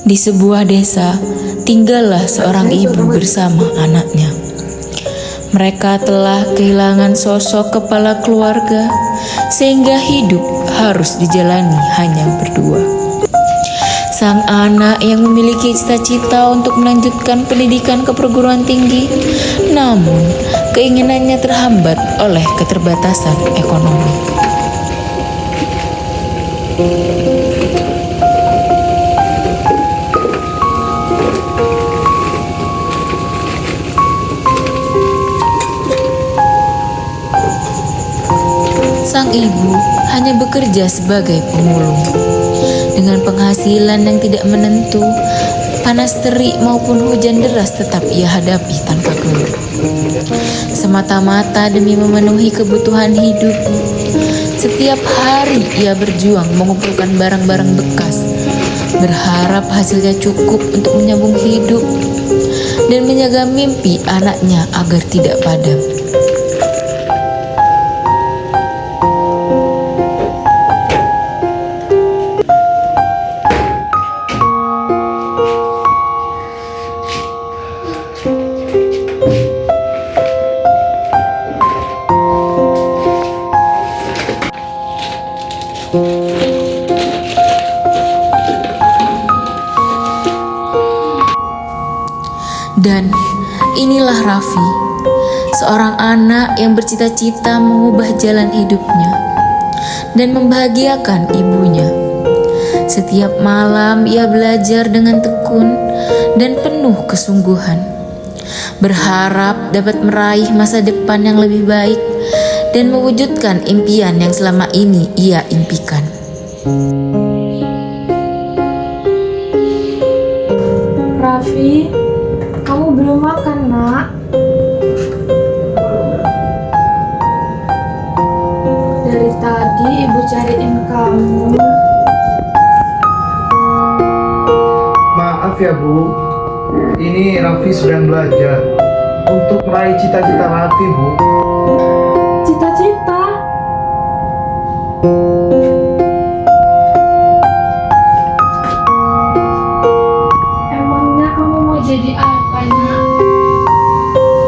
Di sebuah desa, tinggallah seorang ibu bersama anaknya. Mereka telah kehilangan sosok kepala keluarga, sehingga hidup harus dijalani hanya berdua. Sang anak yang memiliki cita-cita untuk melanjutkan pendidikan ke perguruan tinggi, namun keinginannya terhambat oleh keterbatasan ekonomi. Sang ibu hanya bekerja sebagai pemulung. Dengan penghasilan yang tidak menentu, panas terik maupun hujan deras tetap ia hadapi tanpa keluh. Semata-mata demi memenuhi kebutuhan hidup. Setiap hari ia berjuang mengumpulkan barang-barang bekas, berharap hasilnya cukup untuk menyambung hidup dan menjaga mimpi anaknya agar tidak padam. Dan inilah Raffi, seorang anak yang bercita-cita mengubah jalan hidupnya dan membahagiakan ibunya. Setiap malam ia belajar dengan tekun dan penuh kesungguhan, berharap dapat meraih masa depan yang lebih baik dan mewujudkan impian yang selama ini ia impikan. Raffi, kamu belum makan, Nak? Dari tadi ibu cariin kamu. Maaf ya Bu, ini Raffi sedang belajar untuk meraih cita-cita Raffi, Bu. Cita-cita? Emangnya kamu mau jadi apa, Nak?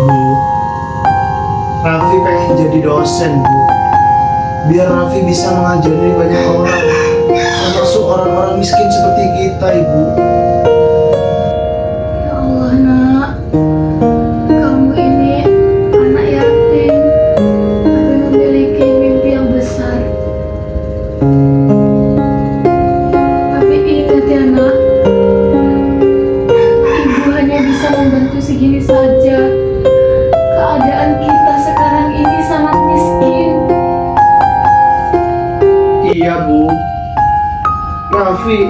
Bu, Raffi pengen jadi dosen, Bu. Biar Raffi bisa mengajari banyak orang, termasuk orang-orang miskin seperti kita, Ibu. Ya Allah, Nak. Kamu ini anak yatim, tapi memiliki mimpi yang besar. Tapi ingat ya, Nak. Ibu hanya bisa membantu segini saja. Keadaan kita sekarang ini sangat miskin. Iya, Bu. Raffi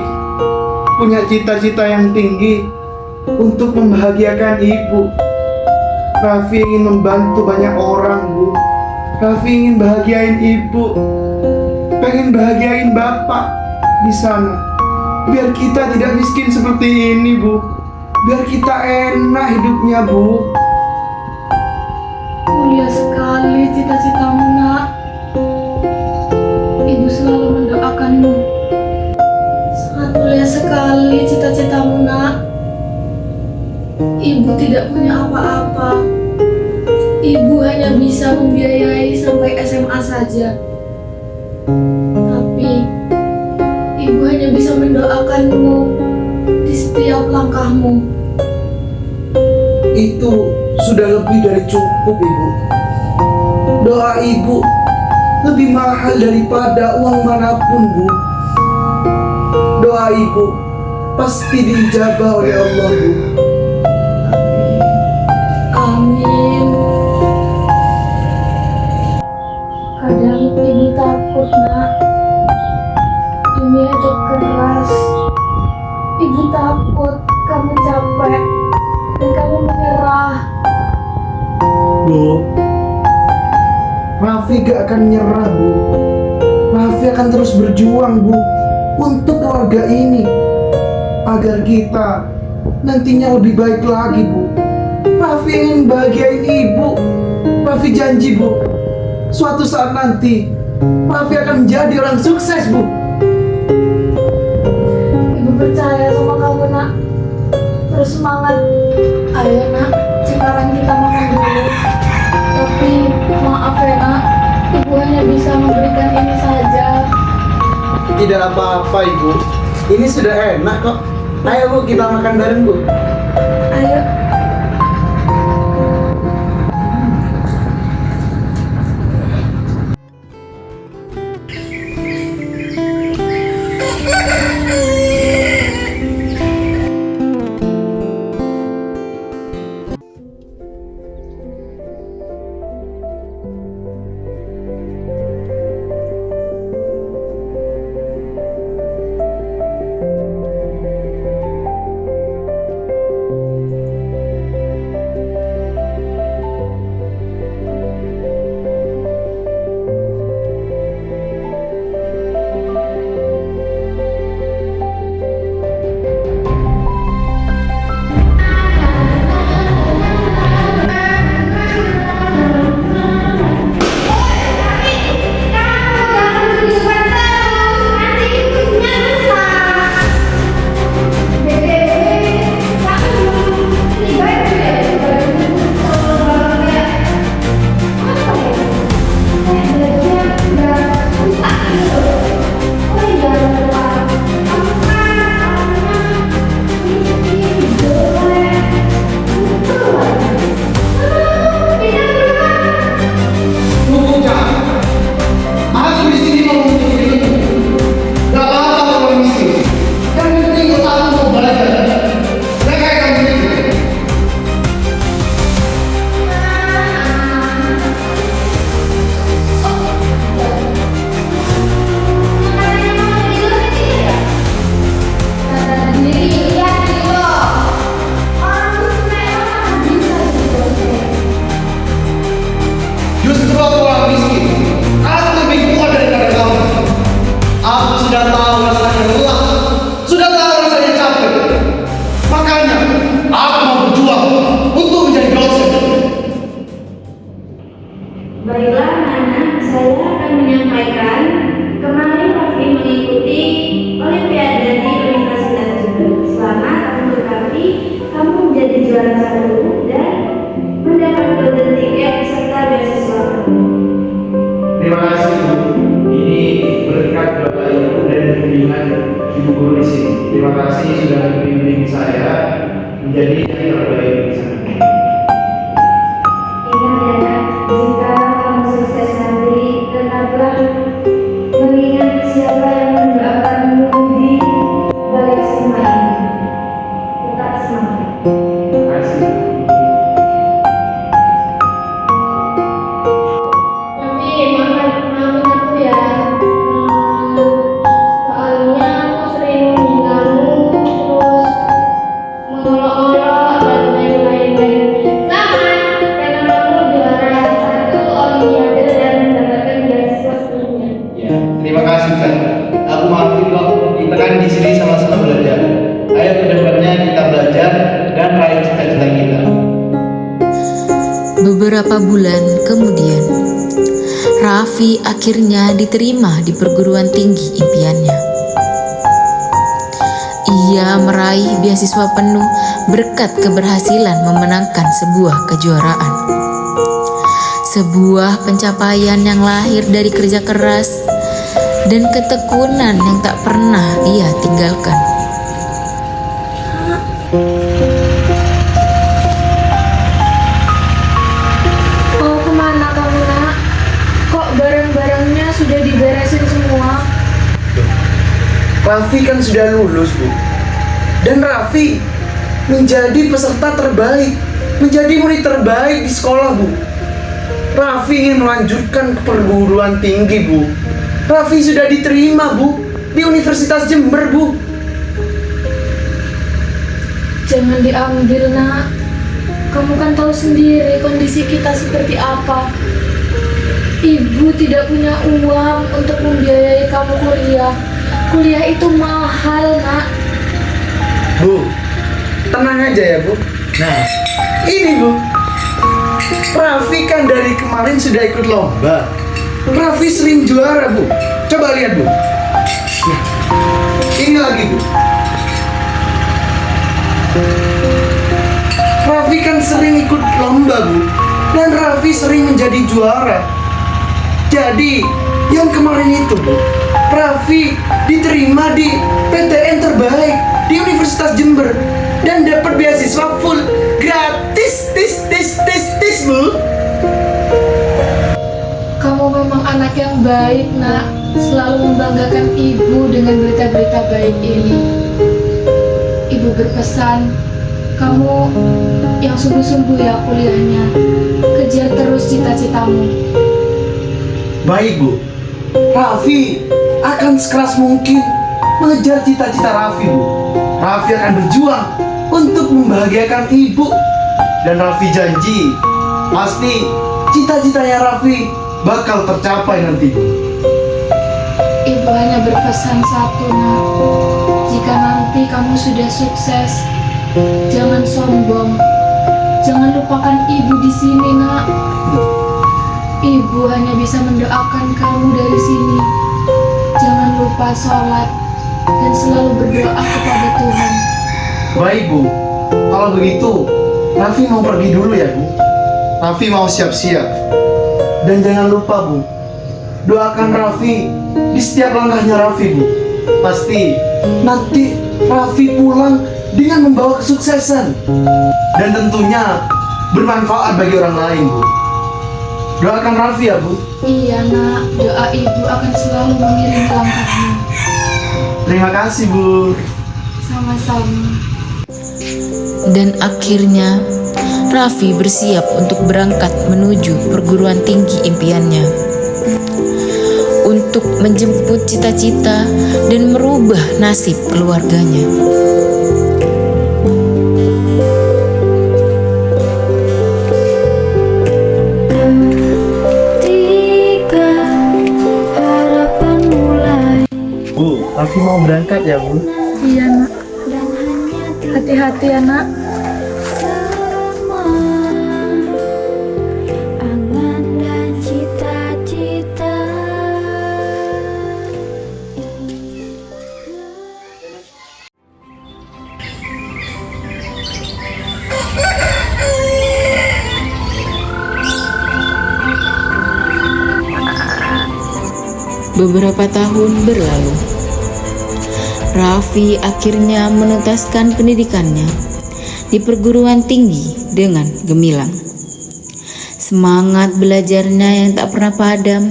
punya cita-cita yang tinggi untuk membahagiakan Ibu. Raffi ingin membantu banyak orang, Bu. Raffi ingin bahagiain Ibu. Pengen bahagiain Bapak di sana. Biar kita tidak miskin seperti ini, Bu. Biar kita enak hidupnya, Bu. Mulia sekali cita-citamu, Nak. Ibu selalu mendoakanmu. Sangat mulia sekali cita-citamu, Nak. Ibu tidak punya apa-apa. Ibu hanya bisa membiayai sampai SMA saja. Tapi ibu hanya bisa mendoakanmu di setiap langkahmu. Itu sudah lebih dari cukup, Ibu. Doa Ibu lebih mahal daripada uang manapun, Bu. Doa Ibu pasti diijabah oleh Allah, Bu. Amin. Kadang ibu takut, Nak. Dunia itu keras. Ibu takut kamu capek dan kamu menyerah. Bu, Raffi gak akan nyerah, Bu. Raffi akan terus berjuang, Bu, untuk keluarga ini agar kita nantinya lebih baik lagi, Bu. Raffi ingin bahagiain Ibu. Raffi janji, Bu, suatu saat nanti Raffi akan menjadi orang sukses, Bu. Ibu percaya memberikan ini saja. Tidak apa-apa Ibu, ini sudah enak kok. Ayo Bu, kita makan bareng Bu. Ayo. Justru aku orang miskin. Aku lebih kuat daripada kamu. Aku sudah tahu rasanya lelah, sudah tahu rasanya capek. Makanya aku mau berjuang untuk menjadi dosen. Baiklah anak-anak, saya akan menyampaikan kemarin Raffi mengikuti Olimpiade di Universitas Jember. Selamat untuk Raffi, kamu menjadi juara 1 dan mendapat golden ticket serta beasiswa. Terima kasih Bu. Ini berkat Bapak Ibu dan bimbingan Ibu Guru di sini. Terima kasih sudah membimbing saya menjadi yang terbaik di sana. Ingat ya nak, jika kamu sukses nanti, tetaplah mengingat siapa yang mendoakanmu di balik semua ini. Tetap semangat. Terima kasih. Tapi maafin aku ya. Soalnya aku sering mengganggu terus mengolok-olok dan lain-lain. Sama karena kamu juara 1 Olimpiade dan mendapatkan beasiswa sepenuhnya. Ya, terima kasih Kak. Aku maafin kok. Kita kan di sini sama-sama belajar. Ayo ke depannya kita belajar dan raih cita-cita kita. Beberapa bulan kemudian, Raffi akhirnya diterima di perguruan tinggi impiannya. Ia meraih beasiswa penuh berkat keberhasilan memenangkan sebuah kejuaraan. Sebuah pencapaian yang lahir dari kerja keras dan ketekunan yang tak pernah ia tinggalkan. Mau kemana kamu nak? Kok barang-barangnya sudah diberesin semua? Raffi kan sudah lulus Bu. Dan Raffi menjadi peserta terbaik, menjadi murid terbaik di sekolah Bu. Raffi ingin melanjutkan ke perguruan tinggi Bu. Raffi sudah diterima Bu di Universitas Jember Bu. Jangan diambil nak. Kamu kan tahu sendiri kondisi kita seperti apa. Ibu tidak punya uang untuk membiayai kamu kuliah. Kuliah itu mahal nak. Bu, tenang aja ya Bu. Nah, ini Bu. Raffi kan dari kemarin sudah ikut lomba. Raffi sering juara Bu. Coba lihat Bu. Nah, ini lagi Bu. Raffi kan sering ikut lomba Bu. Dan Raffi sering menjadi juara. Jadi, Yang kemarin itu, Bu, Raffi diterima di PTN terbaik di Universitas Jember dan dapat beasiswa full gratis, Bu. Kamu memang anak yang baik, Nak. Selalu membanggakan ibu dengan berita-berita baik ini. Ibu berpesan, kamu yang sungguh-sungguh ya kuliahnya. Kejar terus cita-citamu. Baik, Bu. Raffi akan sekeras mungkin mengejar cita-cita Raffi, Bu. Raffi akan berjuang untuk membahagiakan ibu. Dan Raffi janji, pasti cita-citanya Raffi bakal tercapai nanti, Bu. Ibu hanya berpesan satu, Nak. Jika nanti kamu sudah sukses, jangan sombong. Jangan lupakan ibu di sini, Nak. Ibu hanya bisa mendoakan kamu dari sini. Jangan lupa sholat dan selalu berdoa kepada Tuhan. Baik, Bu. Kalau begitu, Raffi mau pergi dulu ya, Bu. Raffi mau siap-siap. Dan jangan lupa, Bu, doakan Raffi di setiap langkahnya Raffi, Bu. Pasti nanti Raffi pulang dengan membawa kesuksesan. Dan tentunya bermanfaat bagi orang lain, Bu. Doakan Raffi ya, Bu. Iya, Nak. Doa ibu akan selalu mengiringi langkahmu. Terima kasih, Bu. Sama-sama. Dan akhirnya Raffi bersiap untuk berangkat menuju perguruan tinggi impiannya, untuk menjemput cita-cita dan merubah nasib keluarganya. Bu, Raffi mau berangkat ya, Bu. Iya, Nak. Hati-hati ya, Nak. Angan dan cita-cita. Beberapa tahun berlalu. Raffi akhirnya menuntaskan pendidikannya di perguruan tinggi dengan gemilang. Semangat belajarnya yang tak pernah padam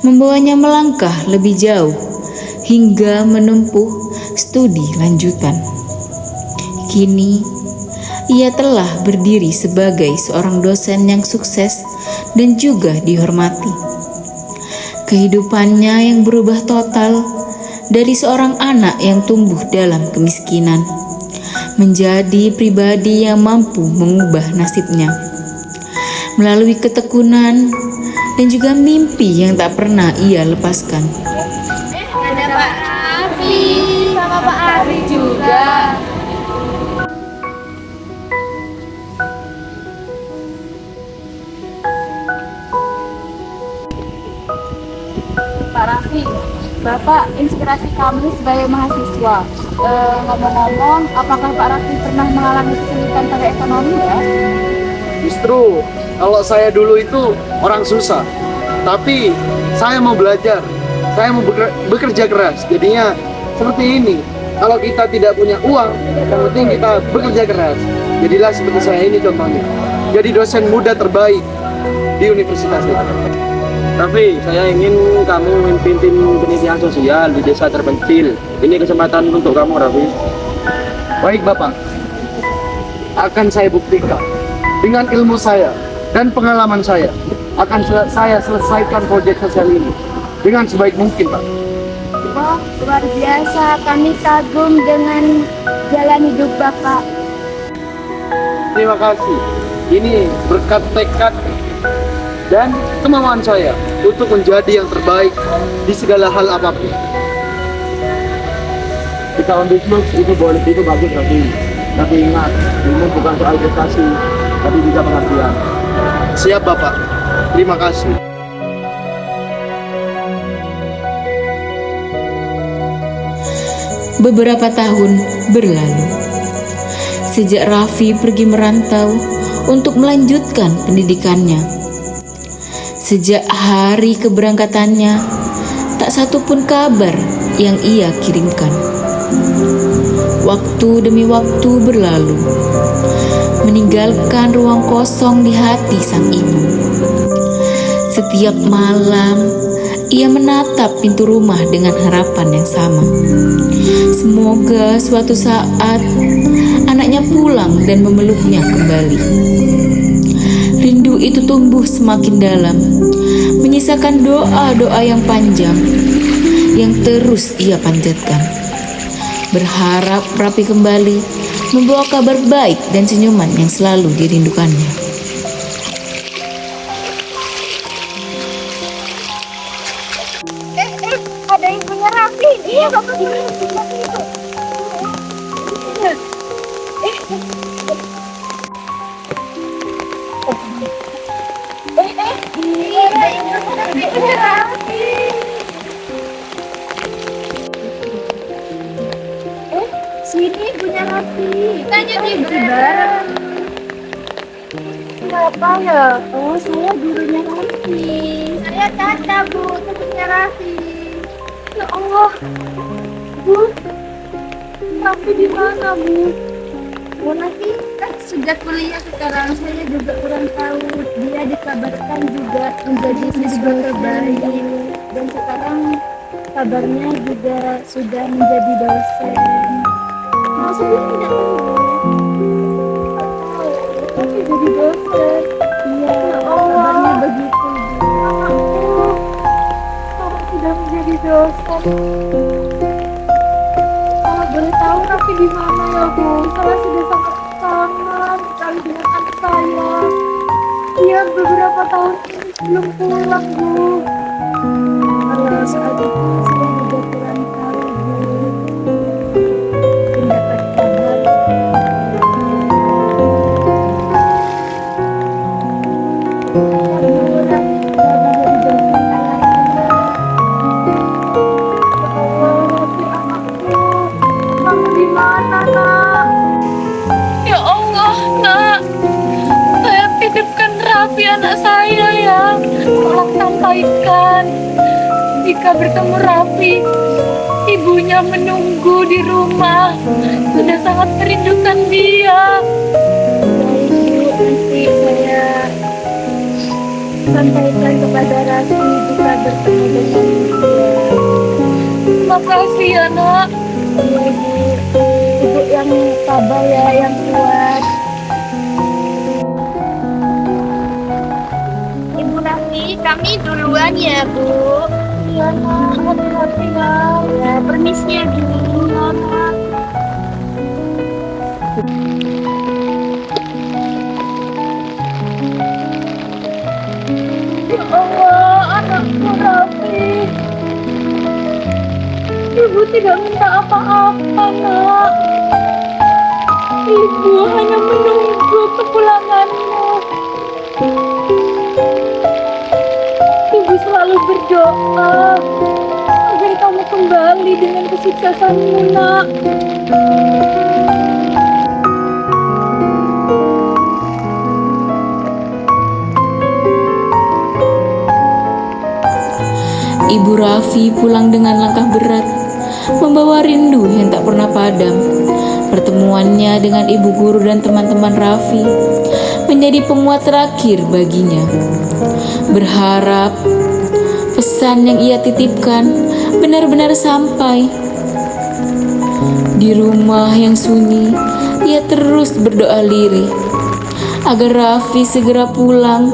membawanya melangkah lebih jauh hingga menempuh studi lanjutan. Kini, ia telah berdiri sebagai seorang dosen yang sukses dan juga dihormati. Kehidupannya yang berubah total dari seorang anak yang tumbuh dalam kemiskinan menjadi pribadi yang mampu mengubah nasibnya melalui ketekunan dan juga mimpi yang tak pernah ia lepaskan. Ada Pak Raffi sama Pak Ari juga. Pak Raffi, Bapak inspirasi kami sebagai mahasiswa. Ngomong-ngomong, apakah Pak Raffi pernah mengalami kesulitan pada ekonomi ya? Justru kalau saya dulu itu orang susah, tapi saya mau belajar, saya mau bekerja keras. Jadinya seperti ini. Kalau kita tidak punya uang, yang penting kita bekerja keras. Jadilah seperti saya ini contohnya. Jadi dosen muda terbaik di universitas ini. Raffi, saya ingin kamu memimpin pendidikan sosial di desa terpencil. Ini kesempatan untuk kamu, Raffi. Baik Bapak, akan saya buktikan dengan ilmu saya dan pengalaman saya. Saya selesaikan proyek sosial ini dengan sebaik mungkin, Pak. Wah, luar biasa. Kami kagum dengan jalan hidup Bapak. Terima kasih. Ini berkat tekad dan kemauan saya untuk menjadi yang terbaik di segala hal apapun. Kita on bisnis itu boleh itu bagus, Raffi. Tapi ingat, ini bukan soal prestasi, tapi juga pengertian. Siap Bapak. Terima kasih. Beberapa tahun berlalu. Sejak Raffi pergi merantau untuk melanjutkan pendidikannya. Sejak hari keberangkatannya, tak satu pun kabar yang ia kirimkan. Waktu demi waktu berlalu, meninggalkan ruang kosong di hati sang ibu. Setiap malam, ia menatap pintu rumah dengan harapan yang sama. Semoga suatu saat anaknya pulang dan memeluknya kembali. Rindu itu tumbuh semakin dalam, menyisakan doa-doa yang panjang yang terus ia panjatkan. Berharap Raffi kembali, membawa kabar baik dan senyuman yang selalu dirindukannya. Ada ibunya Raffi. Iya, bapak gimana itu? Iya, ada ibunya Raffi. Sini ibunya Raffi. Tanya ibu bareng. Siapa ya? Oh, saya gurunya Raffi. Saya Tata, Bu, temannya Raffi. Ya Allah, Bu, Raffi di mana, Bu? Bu, Raffi kan sudah kuliah sekarang. Saya juga kurang tahu. Dia dikabarkan juga menjadi siswa terbaik. Dan sekarang kabarnya juga sudah menjadi dosen. Sebelum tidak tahu. Tapi jadi dosen. Iya, kabarnya begitu. Kamu sudah menjadi dosen. Kalau boleh tahu Raffi di mana ya, Bu? Saya sudah sangat kangen sekali dengan anak saya. Dia beberapa tahun ini belum pulang, Bu. Kalau soal itu saya juga kurang tahu, Bu. Mendapat kabar. Ya Allah, Nak. Saya titipkan Raffi anak saya ya. Tolong sampaikan. Jika bertemu Raffi, ibunya menunggu di rumah. Sudah sangat merindukan dia. Nanti saya sampaikan kepada Raffi jika bertemu dengan dia. Terima kasih ya, Nak. Iya, Bu. Ibu yang sabar ya, yang kuat. Ibu Raffi, kami duluan ya, Bu. Iya, Nak. Hati-hati ya. Ya, permisi ya, Bu. Iya, Nak. Ya Allah, anakku Raffi. Ibu tidak minta apa-apa, Nak. Ibu hanya menunggu kepulanganmu. Ibu selalu berdoa agar kamu kembali dengan kesuksesanmu, Nak. Ibu Raffi pulang dengan langkah berat, membawa rindu yang tak pernah padam. Pertemuannya dengan ibu guru dan teman-teman Raffi menjadi penguat terakhir baginya. Berharap pesan yang ia titipkan benar-benar sampai. Di rumah yang sunyi, ia terus berdoa lirih agar Raffi segera pulang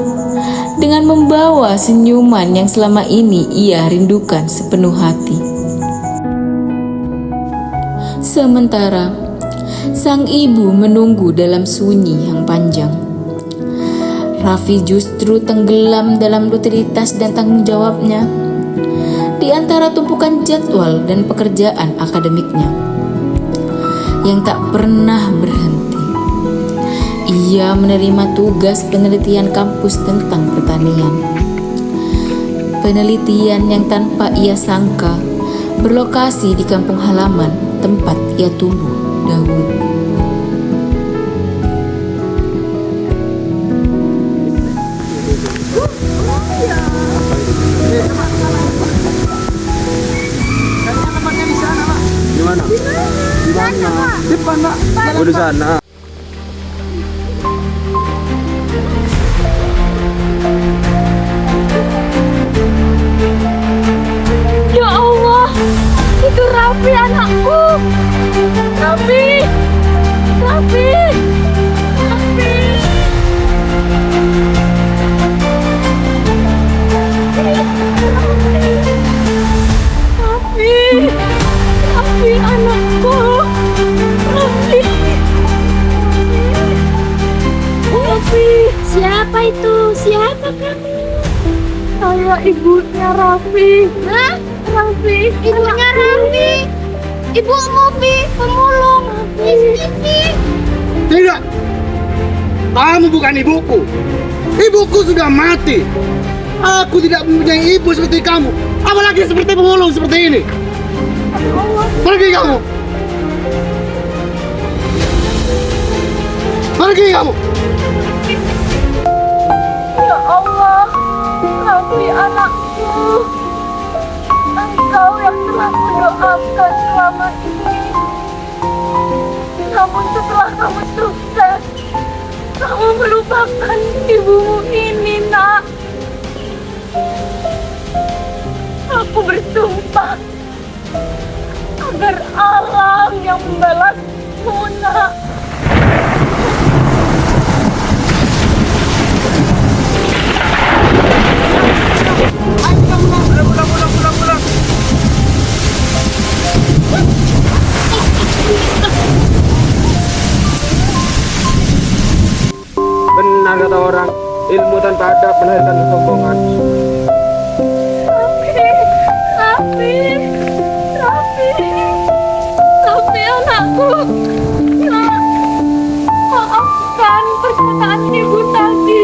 dengan membawa senyuman yang selama ini ia rindukan sepenuh hati. Sementara sang ibu menunggu dalam sunyi yang panjang, Raffi justru tenggelam dalam rutinitas dan tanggung jawabnya di antara tumpukan jadwal dan pekerjaan akademiknya yang tak pernah berhenti. Ia menerima tugas penelitian kampus tentang pertanian. Penelitian yang tanpa ia sangka berlokasi di kampung halaman tempat ia tumbuh dahulu. Ya. sana. Depan, Pak. Aku di sana. Ya Allah, itu Raffi anakku. Raffi, Raffi, Raffi. Raffi, Raffi anakku. Raffi, Raffi. Siapa itu? Siapa kamu? Saya ibunya Raffi. Hah? Raffi, Ibunya Raffi? Ibu Mufi, pemulung. Isi. Tidak. Kamu bukan ibuku. Ibuku sudah mati. Aku tidak mempunyai ibu seperti kamu. Apalagi seperti pemulung seperti ini. Pergi kamu. Pergi kamu. ya Allah, Raffi anakku. Engkau yang telah mendoakan selama ini. Namun setelah kamu sukses, kamu melupakan ibumu ini, nak. Aku bersumpah agar alam yang membalasmu, nak. Benar kata orang, ilmu tanpa adab melahirkan kesombongan. Raffi, Raffi anakku. Nak, maafkan perkataan ibu tadi.